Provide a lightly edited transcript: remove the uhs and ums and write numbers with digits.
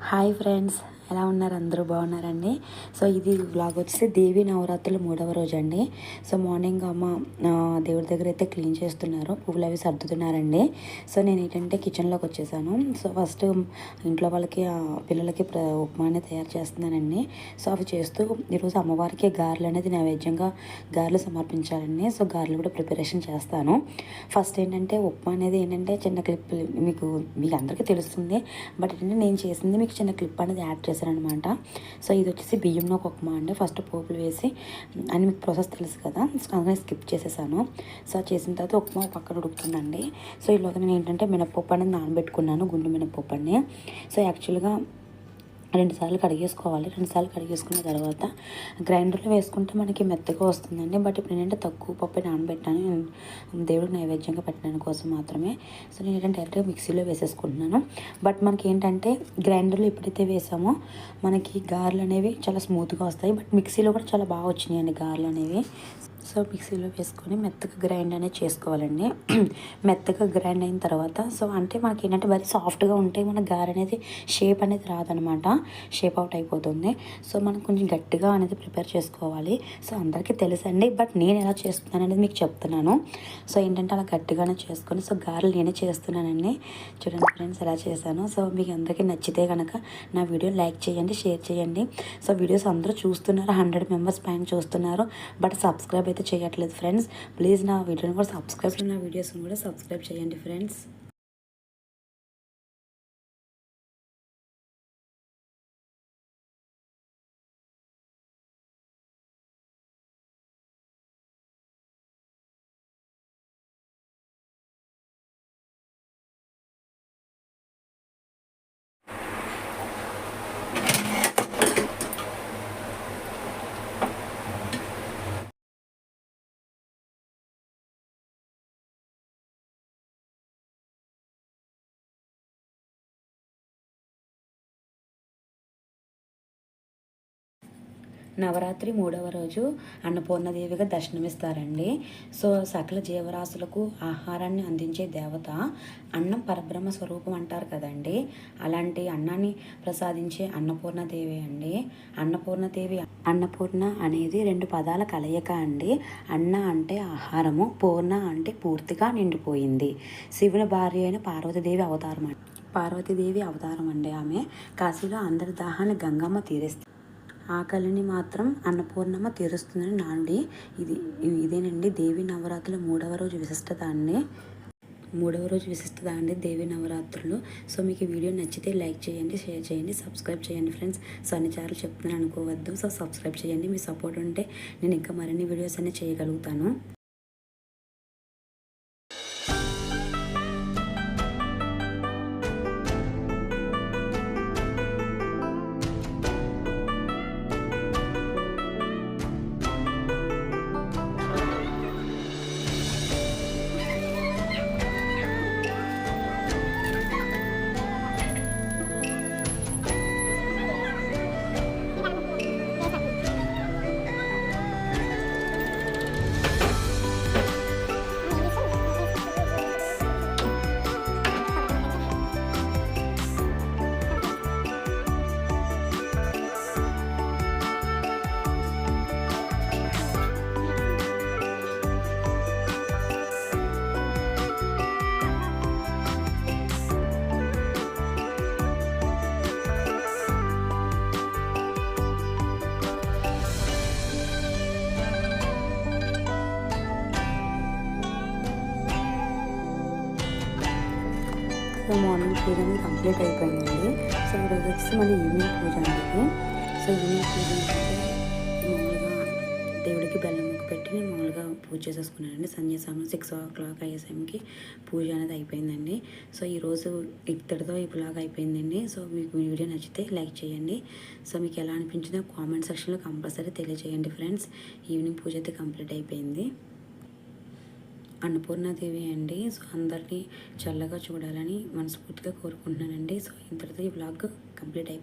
Hi friends, ఎలా ఉన్నారు? అందరూ బాగున్నారండి. సో ఇది వ్లాగ్ వచ్చేసి దేవి నవరాత్రులు 3వ రోజు అండి. సో మార్నింగ్ అమ్మ దేవుడి దగ్గర అయితే క్లీన్ చేస్తున్నారు, పువ్వులు అవి సర్దుతున్నారండి. సో నేను ఏంటంటే కిచెన్లోకి వచ్చేసాను. సో ఫస్ట్ ఇంట్లో వాళ్ళకి పిల్లలకి ఉప్మా అనేది తయారు చేస్తున్నానండి. సో అవి చేస్తూ ఈరోజు అమ్మవారికి గారెలు అనేది నైవేద్యంగా గారెలు సమర్పించాలండి. సో గారెలు కూడా ప్రిపరేషన్ చేస్తాను. ఫస్ట్ ఏంటంటే ఉప్మా అనేది ఏంటంటే చిన్న క్లిప్ మీకు అందరికీ తెలుస్తుంది, బట్ ఏంటంటే నేను చేసింది మీకు చిన్న క్లిప్ అనేది యాడ్ చేశారనమాట. సో ఇది వచ్చేసి బియ్యంలో ఉప్మా అండి. ఫస్ట్ పోపులు వేసి అని మీకు ప్రాసెస్ తెలుసు కదా, అందుకని స్కిప్ చేసేసాను. సో చేసిన తర్వాత ఉప్మా పక్కన ఉడుకుతుందండి. సో ఈలోగా నేను ఏంటంటే మినపప్పు అనేది నానబెట్టుకున్నాను, గుండు మినపప్పు అండి. సో యాక్చువల్గా 2 సార్లు కడిగేసుకోవాలి. 2 సార్లు కడిగేసుకున్న తర్వాత గ్రైండర్లో వేసుకుంటే మనకి మెత్తగా వస్తుందండి. బట్ ఇప్పుడు ఏంటంటే తక్కువ పప్పు నానబెట్టాను, దేవుడికి నైవేద్యంగా పెట్టడానికి కోసం మాత్రమే. సో నేను ఏంటంటే డైరెక్ట్గా మిక్సీలో వేసేసుకుంటున్నాను. బట్ మనకి ఏంటంటే గ్రైండర్లో ఎప్పుడైతే వేసామో మనకి గారెలు అనేవి చాలా స్మూత్గా వస్తాయి. బట్ మిక్సీలో కూడా చాలా బాగా వచ్చినాయండి గారెలు అనేవి. సో మిక్సీలో వేసుకొని మెత్తగా గ్రైండ్ అనేది చేసుకోవాలండి. మెత్తగా గ్రైండ్ అయిన తర్వాత సో అంటే మనకి ఏంటంటే మరి సాఫ్ట్గా ఉంటే మన గారె అనేది షేప్ అనేది రాదనమాట, షేప్ అవుట్ అయిపోతుంది. సో మనం కొంచెం గట్టిగా అనేది ప్రిపేర్ చేసుకోవాలి. సో అందరికీ తెలుసండి, బట్ నేను ఎలా చేస్తున్నాను అనేది మీకు చెప్తున్నాను. సో ఏంటంటే అలా గట్టిగానే చేసుకొని సో గారెలు నేనే చేస్తున్నానండి. చూడండి ఫ్రెండ్స్ ఎలా చేశాను. సో మీకు అందరికీ నచ్చితే కనుక నా వీడియో లైక్ చేయండి, షేర్ చేయండి. సో వీడియోస్ అందరూ చూస్తున్నారు, 100 మెంబర్స్ పైన చూస్తున్నారు, బట్ సబ్స్క్రైబ్ అయితే చేయట్లేదు ఫ్రెండ్స్. ప్లీజ్ నా వీడియోని కూడా నా వీడియోస్ని కూడా సబ్స్క్రైబ్ చేయండి ఫ్రెండ్స్. నవరాత్రి 3వ రోజు అన్నపూర్ణదేవిగా దర్శనమిస్తారండి. సో సకల జీవరాశులకు ఆహారాన్ని అందించే దేవత, అన్నం పరబ్రహ్మ స్వరూపం అంటారు కదండి. అలాంటి అన్నాన్ని ప్రసాదించే అన్నపూర్ణదేవి అండి. అన్నపూర్ణ అనేది 2 పదాల కలయిక అండి. అన్న అంటే ఆహారము, పూర్ణ అంటే పూర్తిగా నిండిపోయింది. శివుని భార్య అయిన పార్వతీదేవి అవతారం అండి ఆమె. కాశీలో అందరి దాహాన్ని గంగమ్మ తీరేస్తుంది, ఆకలిని మాత్రం అన్నపూర్ణమ్మ తీరుస్తుందని నానుడి. ఇదేనండి దేవి నవరాత్రులు 3వ రోజు విశిష్టత అండి. 3వ రోజు విశిష్టత అండి దేవి నవరాత్రులు. సో మీకు ఈ వీడియో నచ్చితే లైక్ చేయండి, షేర్ చేయండి, సబ్స్క్రైబ్ చేయండి ఫ్రెండ్స్. సో అన్నిసార్లు చెప్తున్నాను అనుకోవద్దు. సో సబ్స్క్రైబ్ చేయండి, మీ సపోర్ట్ ఉంటే నేను ఇంకా మరిన్ని వీడియోస్ అన్నీ చేయగలుగుతాను. సో మార్నింగ్ పూజ అనేది కంప్లీట్ అయిపోయిందండి. సో ఈరోజు వచ్చి మళ్ళీ ఈవినింగ్ పూజ అనేది. సో ఈవినింగ్ పూజ మామూలుగా దేవుడికి బెల్లం ముక్క పెట్టి నేను మామూలుగా పూజ చేసేసుకున్నానండి. సంధ్యాసమయం 6 o'clock అయ్యే సమయంకి పూజ అనేది అయిపోయిందండి. సో ఈరోజు ఇక్కడితో ఈ బ్లాగ్ అయిపోయిందండి. సో మీకు వీడియో నచ్చితే లైక్ చేయండి. సో మీకు ఎలా అనిపించిందో కామెంట్ సెక్షన్లో కంపల్సరీ తెలియజేయండి ఫ్రెండ్స్. ఈవినింగ్ పూజ అయితే కంప్లీట్ అయిపోయింది. అన్నపూర్ణాదేవి అండి. సో అందరినీ చల్లగా చూడాలని మనస్ఫూర్తిగా కోరుకుంటున్నానండి. సో ఇంతటితో ఈ వ్లాగ్ కంప్లీట్ అయిపోయింది.